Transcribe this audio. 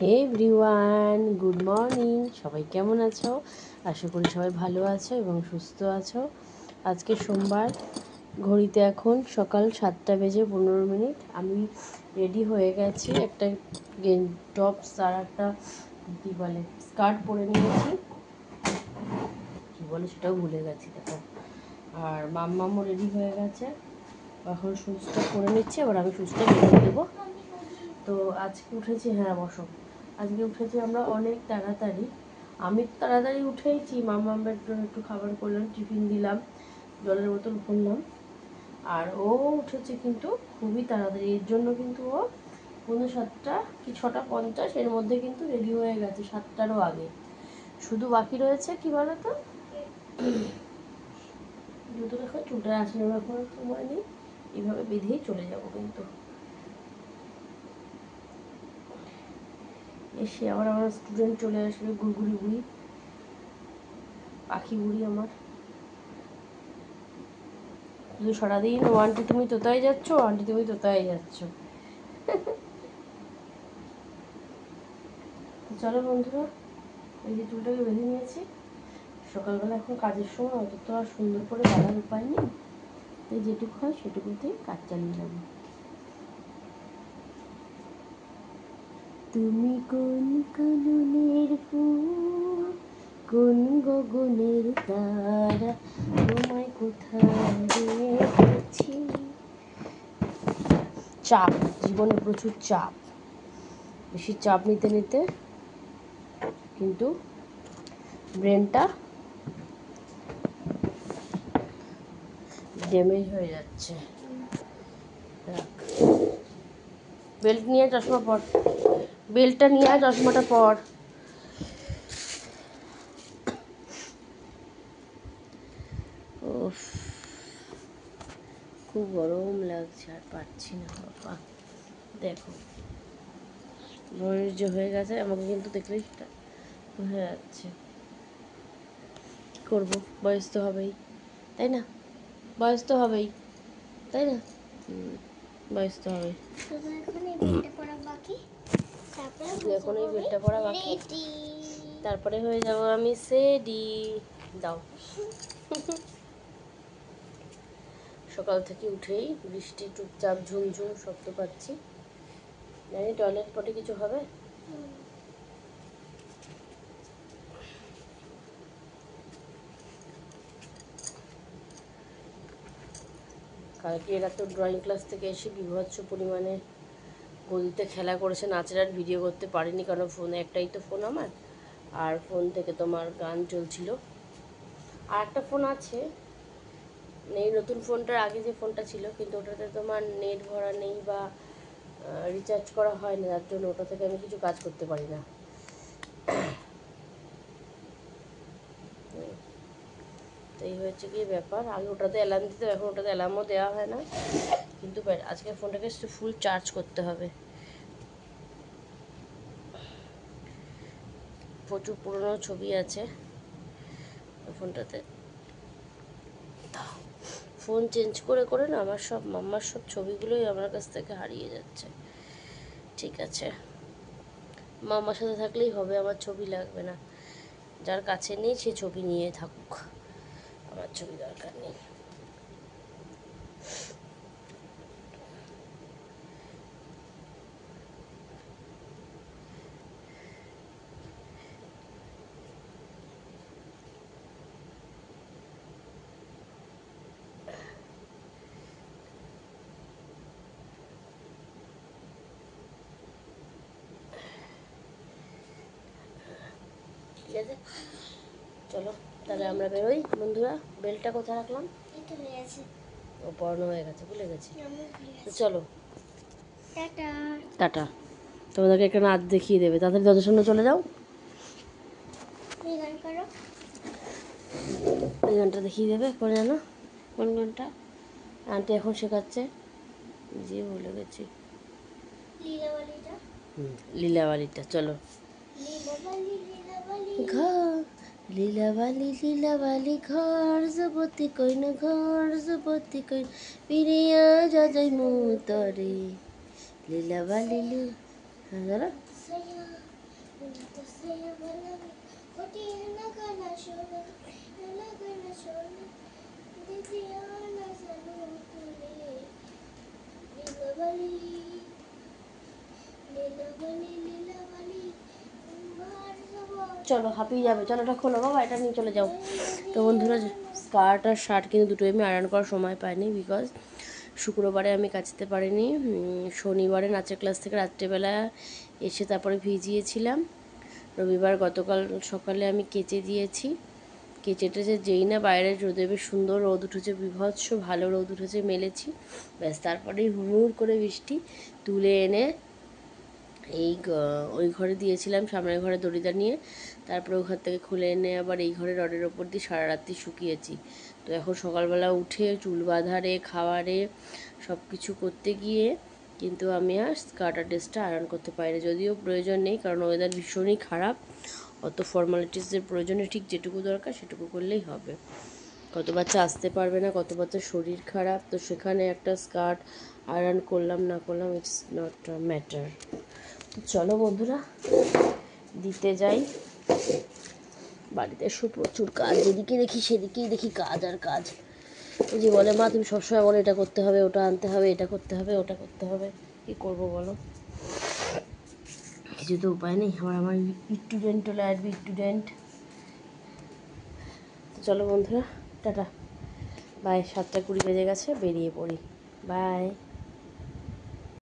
হে everyone, good morning. সবাই কেমন আছো? আশা করি সবাই ভালো আছো এবং সুস্থ আছো। আজকে সোমবার, ঘড়িতে এখন সকাল 7:15। আমি রেডি হয়ে গেছি। একটা টপস আর একটা কী বলে স্কার্ট পরে নিয়েছি, কী বলে সেটাও ভুলে গেছি দেখো। আর মাম্মামও রেডি হয়ে গেছে, এখন সুচটা করে নিচ্ছে, এবার আমি সুচটা বেরিয়ে দেবো। তো আজকে উঠেছি, হ্যাঁ বসো, আজকে উঠেছি আমরা অনেক তাড়াতাড়ি। আমি তাড়াতাড়ি উঠেইছি, মামার জন্য একটু খাবার করলাম, টিফিন দিলাম, জলের বোতল ভরলাম। আর ও উঠেছে কিন্তু খুবই তাড়াতাড়ি, এর জন্য কিন্তু ও 7:45 কি 6:50 এর মধ্যে কিন্তু রেডি হয়ে গেছে, 7টারও আগে। শুধু বাকি রয়েছে কি বলো তো, জুতো দেখো চুলটা আসলে এখন সময় নেই, এইভাবে বেঁধেই চলে যাবো। কিন্তু এসে আবার আমার স্টুডেন্ট চলে আসবে, গুড়গুড়ি বুড়ি, পাখি বুড়ি আমার। শুধু সারাদিন ও আন্টি তুমি তোতায় যাচ্ছ, আন্টি তুমি তোতায় যাচ্ছ। চলো বন্ধুরা, এই যে চুলটাকে বেঁধে নিয়েছি। সকালবেলা এখন কাজের সময় অত তো আর সুন্দর করে বাঁধার উপায় নেই, তাই যেটুকু হয় সেটুকুতেই কাজ চালিয়ে যাবো। তুমি কোন কাননের ফুল, কোন গগনের তারা, তোমায় কোথায় রেখেছি। চাপ, জীবনে প্রচুর চাপ, বেশি চাপ নিতে নিতে কিন্তু ব্রেনটা ড্যামেজ হয়ে যাচ্ছে। বেল্ট নিয়ে চশমা পর, বেল্টটা নিয়ে চশমাটা পর। খুব গরম লাগছে, আর পারছি না বাবা। দেখো বয়স হয়ে গেছে, আমাকে কিন্তু দেখলেই সেটা হয়ে যাচ্ছে। কী করবো, বয়স তো হবেই, তাই না? বয়স তো হবেই, তাই না? বয়স তো হবেই। এখন এই বেলটা পরা বাকি, তারপরে হয়ে যাবো আমি সেডি। দাও। সকাল থেকে উঠেই বৃষ্টি চুপচাপ ঝুমঝুম শব্দ পাচ্ছি, জানি টয়লেট পটে কিছু হবে। কালকে এরা তো ড্রয়িং ক্লাস থেকে এসে বিভৎস পরিমাণে গলিতে খেলা করেছে, নাচের আর ভিডিও করতে পারিনি, কারণ ফোনে একটাই তো ফোন আমার, আর ফোন থেকে তোমার গান চলছিল। আর একটা ফোন আছে, এই নতুন ফোনটার আগে যে ফোনটা ছিল, কিন্তু ওটাতে তোমার নেট ভরা নেই বা রিচার্জ করা হয় না, যার জন্য ওটা থেকে আমি কিছু কাজ করতে পারি না। তো এই হচ্ছে কি ব্যাপার। আগে ওটাতে অ্যালার্ম দিত, এখন ওটাতে অ্যালার্মও দেওয়া হয় না, কিন্তু আজকে ফোনটাকে ফুল চার্জ করতে হবে। প্রচুর পুরনো ছবি আছে ফোনটাতে। ফোন চেঞ্জ করে করে না আমার মাম্মার সব ছবিগুলোই আমার কাছ থেকে হারিয়ে যাচ্ছে। ঠিক আছে, মাম্মার সাথে থাকলেই হবে, আমার ছবি লাগবে না। যার কাছে নেই সে ছবি নিয়ে থাকুক, আমার ছবি দরকার নেই। ঠিক আছে, চলো তাহলে আমরা বেরোই বন্ধুরা। বেলটা কোথায় রাখলাম? ও পড়ানো হয়ে গেছে, ভুলে গেছি। তো চলো, টাটা। তোমাদেরকে একটা নাচ দেখিয়ে দেবে, তাড়াতাড়ি দরজার সামনে চলে যাও। এই গানটা দেখিয়ে দেবে, করে জানো কোন গানটা? আন্টি এখন শেখাচ্ছে, যে ভুলে গেছি। লীলাবালিটা, চলো। ঘর লীলাবালি ঘর যুবতী কইন, ঘর যুবতী কইন, পিরিয়া যাই মুতরে লীলাবালি। হ্যাঁ, চলো হাঁপিয়ে যাবে, চলো এটা খোলো বাবা, এটা নিয়ে চলে যাও। তো বন্ধুরা, স্কার্ট আর শার্ট কিন্তু দুটোই আমি আয়রন করার সময় পাইনি, বিকজ শুক্রবারে আমি কাচতে পারিনি। শনিবারে নাচের ক্লাস থেকে রাত্রেবেলা এসে তারপরে ভিজিয়েছিলাম। রবিবার গতকাল সকালে আমি কেচে দিয়েছি। কেচে টেচে যেই না বাইরে রোদে বেশ সুন্দর রোদ উঠেছে, বিভৎস ভালো রোদ উঠেছে, মেলেছি। ব্যাস তারপরেই হুড় করে বৃষ্টি তুলে এনে ওই ঘরে দিয়েছিলাম, সামনের ঘরে দড়িটা নিয়ে। তারপরে ওখান থেকে খুলে এনে আবার এই ঘরে রডের ওপর দিয়ে সারা রাত্রি শুকিয়েছি। তো এখন সকালবেলা উঠে চুল বাঁধারে, খাওয়ারে, সব কিছু করতে গিয়ে কিন্তু আমি আর স্কার্ট আর ড্রেসটা আয়রন করতে পারি না। যদিও প্রয়োজন নেই, কারণ ওয়েদার ভীষণই খারাপ। অত ফর্মালিটিসের প্রয়োজনে ঠিক যেটুকু দরকার সেটুকু করলেই হবে। কত বাচ্চা আসতে পারবে না, কত বাচ্চার শরীর খারাপ, তো সেখানে একটা স্কার্ট আয়রন করলাম না করলাম, ইটস নট ম্যাটার। চলো বন্ধুরা দিতে যাই। বাড়িতে এসে প্রচুর কাজ, যেদিকে দেখি সেদিকেই দেখি কাজ আর কাজ। ওই যে বলে মা তুমি সবসময় বলো এটা করতে হবে, ওটা আনতে হবে, এটা করতে হবে, ওটা করতে হবে, কী করবো বলো, কিছু তো উপায় নেই। আমার স্টুডেন্ট হলে আসবে স্টুডেন্ট। তো চলো বন্ধুরা, টাটা বাই। 7:20 বেজে গেছে, বেরিয়ে পড়ি। বাই।